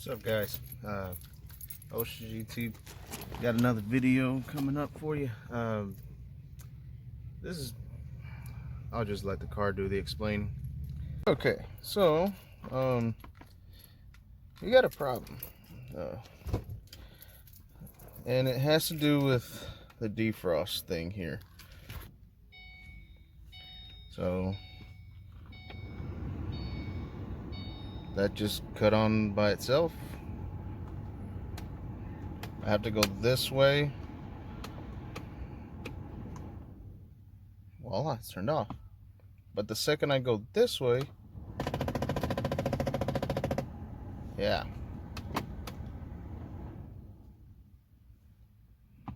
What's up, guys? OCGT got another video coming up for you. This is, I'll just let the car do the explaining. Okay, so you got a problem, and it has to do with the defrost thing here. So that just cut on by itself. I have to go this way. Voila, it's turned off. But the second I go this way, yeah.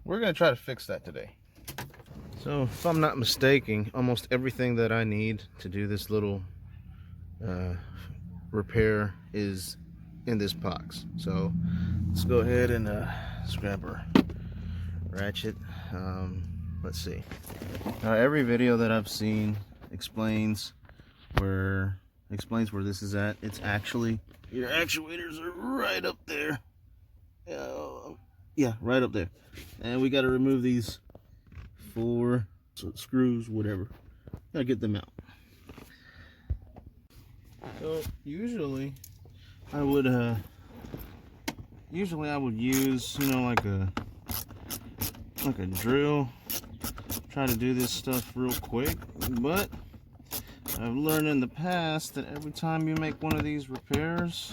We're gonna try to fix that today. So if I'm not mistaken, almost everything that I need to do this little repair is in this box. So let's go ahead and let's grab our ratchet. Let's see. Now every video that I've seen explains where this is at. It's actually, your actuators are right up there. Yeah, right up there. And we got to remove these 4 screws, whatever. Gotta get them out. So usually I would use, you know, like a drill. Try to do this stuff real quick, but I've learned in the past that every time you make one of these repairs,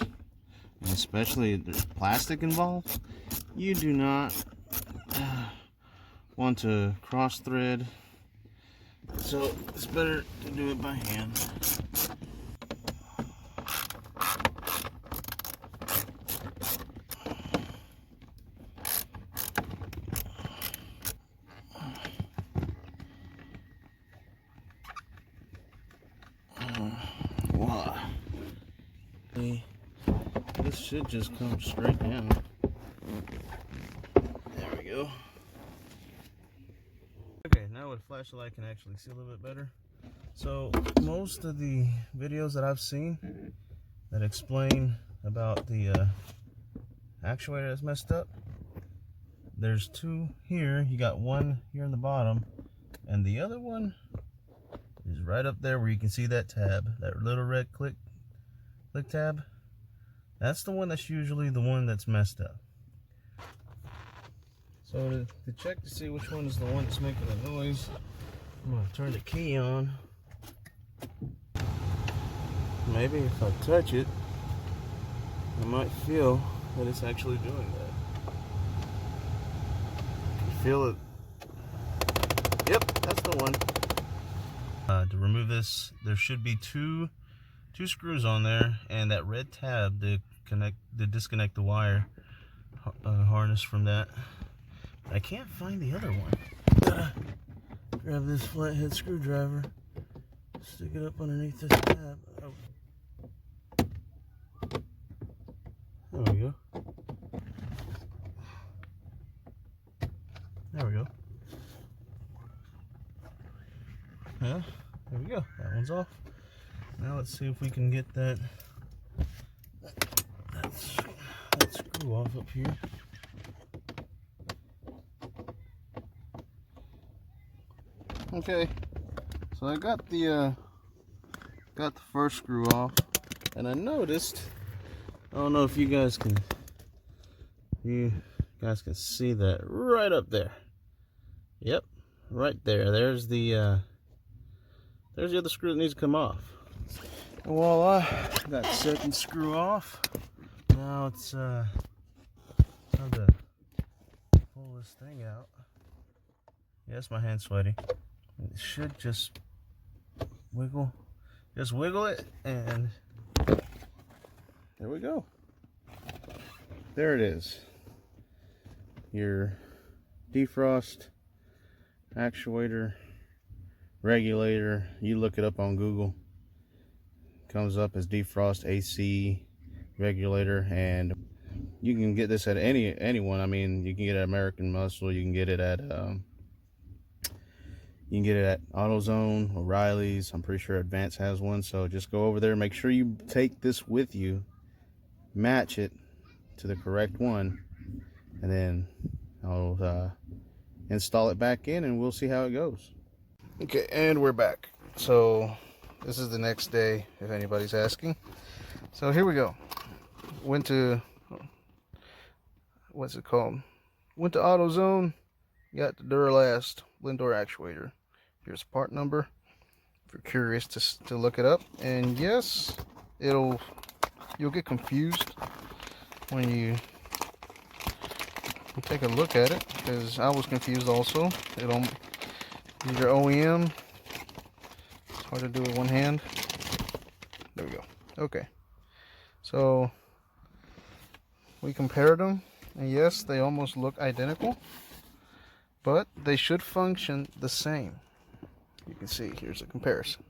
and especially if there's plastic involved, you do not want to cross thread, so it's better to do it by hand. Voila. This should just come straight down. There we go. Okay, now with flashlight I can actually see a little bit better. So most of the videos that I've seen that explain about the actuator that's messed up, there's 2 here. You got one here in the bottom, and the other one is right up there where you can see that tab, that little red click tab. That's the one that's usually the one that's messed up. So to check to see which one is the one that's making the noise, I'm going to turn the key on. Maybe if I touch it, I might feel that it's actually doing that. You feel it? Yep, that's the one. To remove this, there should be two screws on there, and that red tab to disconnect the wire harness from that. I can't find the other one. Grab this flathead screwdriver, stick it up underneath this tab. Oh. There we go. There we go. Yeah, there we go. That one's off. Now let's see if we can get that screw off up here. Okay, so I got the first screw off, and I noticed, I don't know if you guys can see that right up there. Yep, right there. There's the other screw that needs to come off. And voila, got the second screw off. Now it's time to pull this thing out. Yes, my hand's sweaty. It should just wiggle it, and there we go. There it is. Your defrost actuator regulator. You look it up on Google. Comes up as defrost AC regulator, and you can get this at anyone. I mean, you can get it at American Muscle. You can get it at AutoZone, O'Reilly's. I'm pretty sure Advance has one. So just go over there. Make sure you take this with you. Match it. to the correct one, and then I'll install it back in and we'll see how it goes. Okay, and we're back. So this is the next day, if anybody's asking. So here we go. Went to, what's it called? Went to AutoZone, got the Duralast Lindor actuator. Here's a part number if you're curious to look it up. And yes, you'll get confused when you take a look at it, because I was confused also. It'll your OEM. It's hard to do with one hand. There we go. Okay, so we compared them, and yes, they almost look identical, but they should function the same. You can see here's a comparison.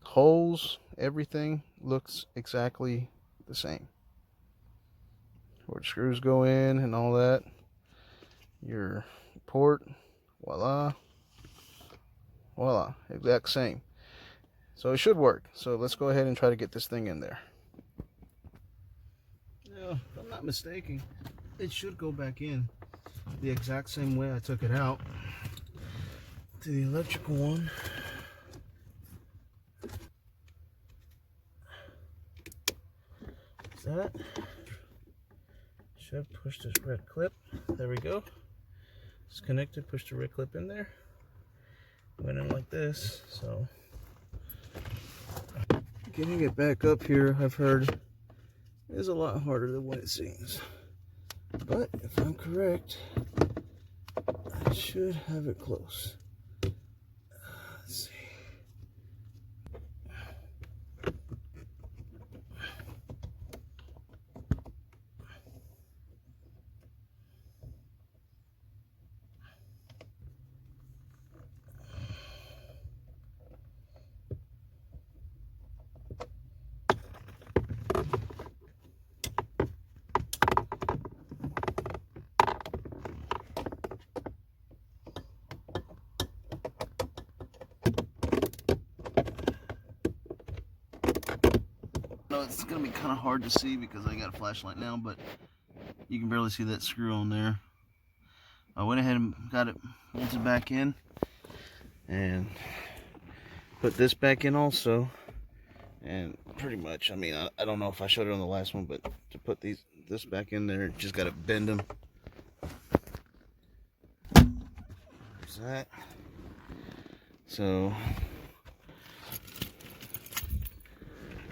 Holes, everything looks exactly the same. Where the screws go in and all that. Your port, voila, exact same. So it should work. So let's go ahead and try to get this thing in there. Now, if I'm not mistaken, it should go back in the exact same way I took it out to the electrical one. Is that? Should push this red clip. There we go. It's connected. Push the red clip in there. Went in like this. So getting it back up here, I've heard, is a lot harder than what it seems. But if I'm correct, I should have it close. Let's see. No, it's gonna be kind of hard to see because I got a flashlight now, but you can barely see that screw on there. I went ahead and got it bolted back in and put this back in also. And pretty much, I mean, I don't know if I showed it on the last one, but to put this back in there, just gotta bend them. There's that. So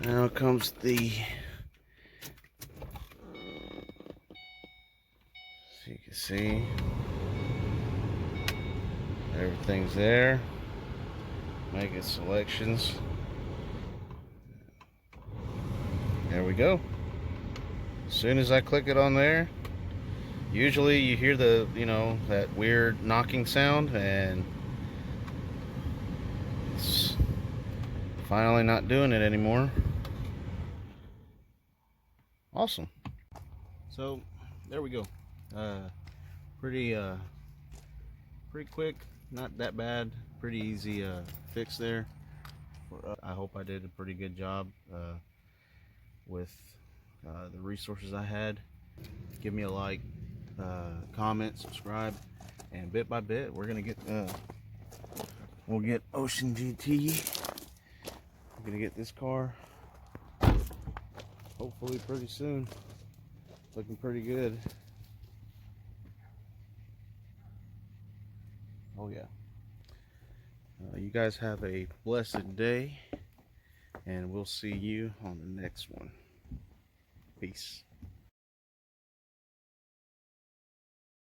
now comes the, so you can see everything's there. Making selections. There we go. As soon as I click it on there, usually you hear the, that weird knocking sound, and it's finally not doing it anymore. Awesome. So there we go. Pretty quick, not that bad, pretty easy fix there. I hope I did a pretty good job with the resources I had. Give me a like, comment, subscribe, and bit by bit we're gonna get we'll get Ocean GT. We're gonna get this car hopefully pretty soon. Looking pretty good. Oh yeah. You guys have a blessed day, and we'll see you on the next one. Peace.